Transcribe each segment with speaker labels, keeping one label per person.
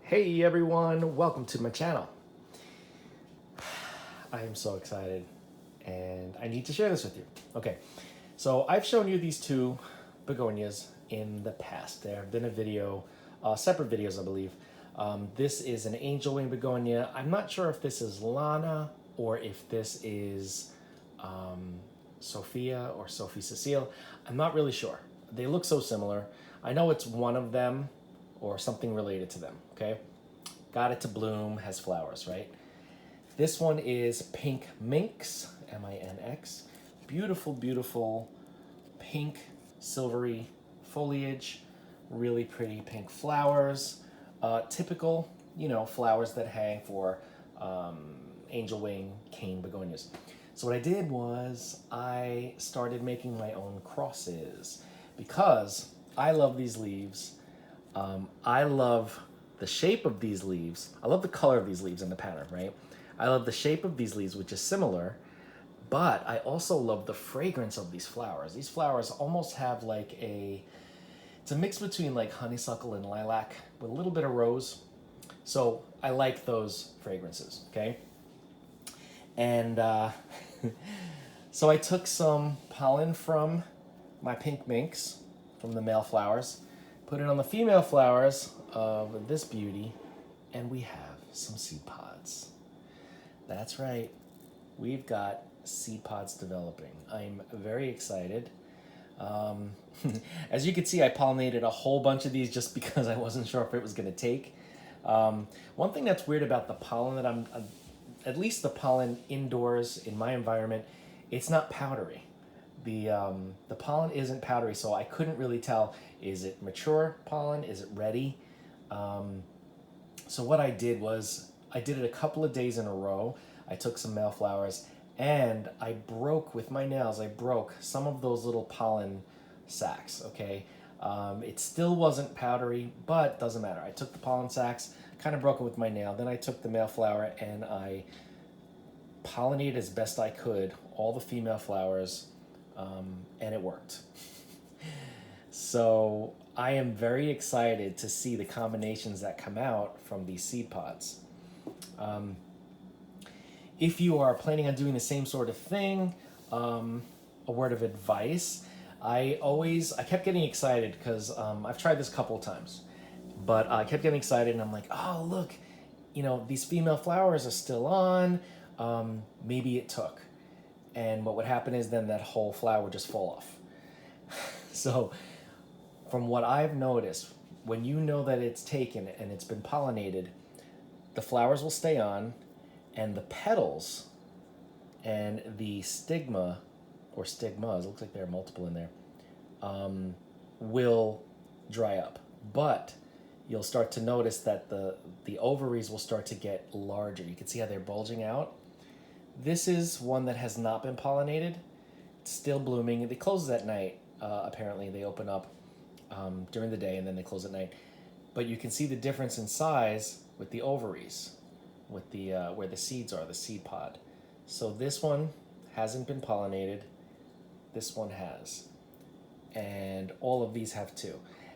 Speaker 1: Hey everyone, welcome to my channel. I am so excited and I need to share this with you. Okay, so I've shown you these two begonias in the past. There have been a video, separate videos I believe. This is an angel wing begonia. I'm not sure if this is Lana or if this is Sophia or Sophie Cecile. I'm not really sure. They look so similar. I know it's one of them or something related to them, okay? Got it to bloom, has flowers, right? This one is Pink Minx, M-I-N-X. Beautiful, beautiful pink, silvery foliage, really pretty pink flowers. Typical, flowers that hang for angel wing cane begonias. So what I did was I started making my own crosses because I love these leaves. I love the shape of these leaves. I love the color of these leaves and the pattern, right? I love the shape of these leaves, which is similar, but I also love the fragrance of these flowers. These flowers almost have it's a mix between like honeysuckle and lilac with a little bit of rose. So I like those fragrances, okay? And so I took some pollen from my pink minx, from the male flowers, put it on the female flowers of this beauty, and we have some seed pods. That's right, we've got seed pods developing. I'm very excited. As you can see, I pollinated a whole bunch of these just because I wasn't sure if it was going to take. One thing that's weird about the pollen that at least the pollen indoors in my environment, it's not powdery. The pollen isn't powdery, so I couldn't really tell, is it mature pollen, is it ready? So what I did was, I did it a couple of days in a row. I took some male flowers and I broke with my nails, I broke some of those little pollen sacs, okay? It still wasn't powdery, but doesn't matter. I took the pollen sacs, kind of broke it with my nail, then I took the male flower and I pollinated as best I could all the female flowers, and it worked. So I am very excited to see the combinations that come out from these seed pods. If you are planning on doing the same sort of thing, a word of advice, I kept getting excited because I've tried this a couple of times, but I kept getting excited and I'm like, oh, look, these female flowers are still on, maybe it took. And what would happen is then that whole flower would just fall off. So from what I've noticed, when you know that it's taken and it's been pollinated, the flowers will stay on and the petals and the stigma, or stigmas, it looks like there are multiple in there, will dry up. But you'll start to notice that the ovaries will start to get larger. You can see how they're bulging out. This is one that has not been pollinated. It's still blooming. They close at night, apparently. They open up during the day and then they close at night. But you can see the difference in size with the ovaries, with the where the seeds are, the seed pod. So this one hasn't been pollinated. This one has. And all of these have too.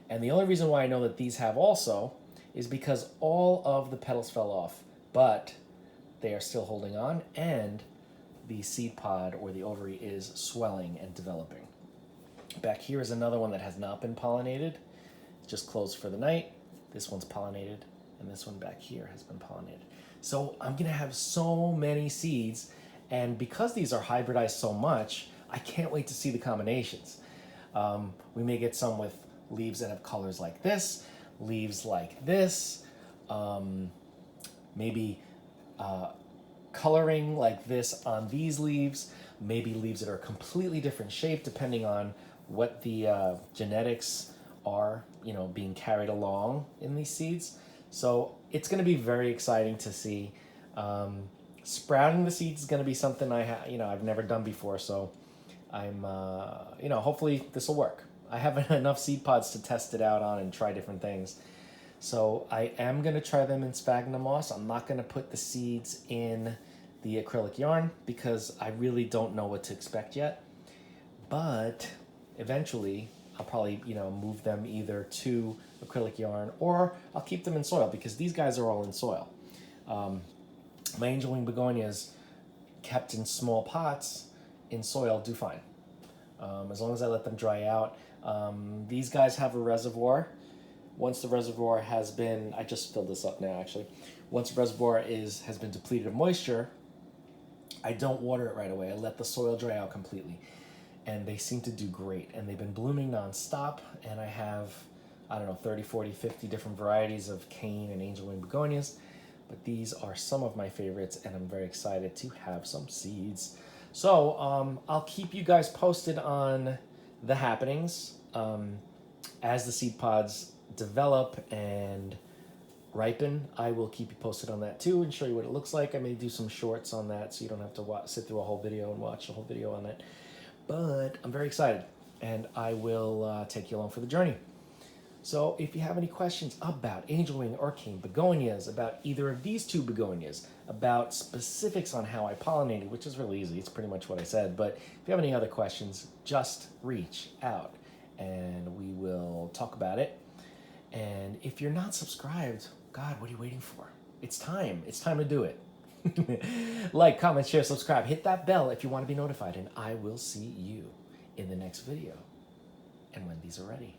Speaker 1: And the only reason why I know that these have also is because all of the petals fell off, but they are still holding on, and the seed pod or the ovary is swelling and developing. Back here is another one that has not been pollinated. It's just closed for the night. This one's pollinated, and this one back here has been pollinated. So I'm gonna have so many seeds, and because these are hybridized so much, I can't wait to see the combinations. We may get some with leaves that have colors like this, leaves like this, maybe coloring like this on these leaves, maybe leaves that are a completely different shape depending on what the genetics are, being carried along in these seeds. So it's going to be very exciting to see. Sprouting the seeds is going to be something I've never done before. So I'm, hopefully this will work. I have enough seed pods to test it out on and try different things. So I am going to try them in sphagnum moss. I'm not going to put the seeds in the acrylic yarn because I really don't know what to expect yet. But eventually I'll probably, move them either to acrylic yarn, or I'll keep them in soil because these guys are all in soil. My angel wing begonias kept in small pots in soil do fine, as long as I let them dry out. These guys have a reservoir. Once the reservoir has been, I just filled this up now actually, once the reservoir has been depleted of moisture, I don't water it right away. I let the soil dry out completely. And they seem to do great. And they've been blooming nonstop. And I have, I don't know, 30, 40, 50 different varieties of cane and angel wing begonias. But these are some of my favorites, and I'm very excited to have some seeds. So I'll keep you guys posted on the happenings as the seed pods develop and ripen. I will keep you posted on that too and show you what it looks like. I may do some shorts on that so you don't have to sit through a whole video and watch the whole video on that. But I'm very excited, and I will take you along for the journey. So if you have any questions about angel wing or cane begonias, about either of these two begonias, about specifics on how I pollinated, which is really easy, it's pretty much what I said, but if you have any other questions, just reach out and we will talk about it. And if you're not subscribed, God, what are you waiting for? It's time to do it. Like, comment, share, subscribe, hit that bell if you want to be notified, and I will see you in the next video and when these are ready.